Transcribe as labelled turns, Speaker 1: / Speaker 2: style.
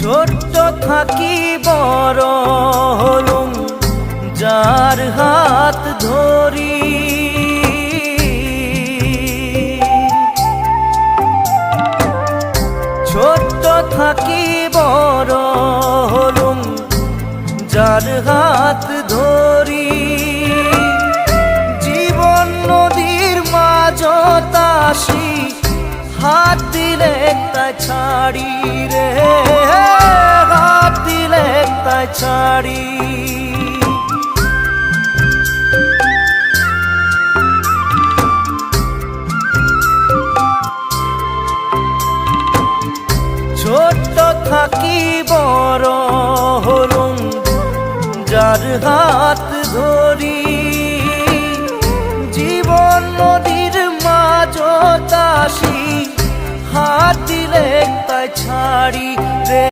Speaker 1: ছোট্ট থাকি বড় হলুম যার হাত ধরি, ছোট্ট থাকি বড় হলুম যার হাত ধরি। জীবন নদীর মাঝত আসি হাত দিলে তাই ছাড়ি রে, হাত দিলে তাই ছাড়ি। ছোট্ট থাকি বড় হলুম যার হাত ধরি। জীবন নদীর মাঝত আসি হাত দিলে তাই ছাড়ি রে।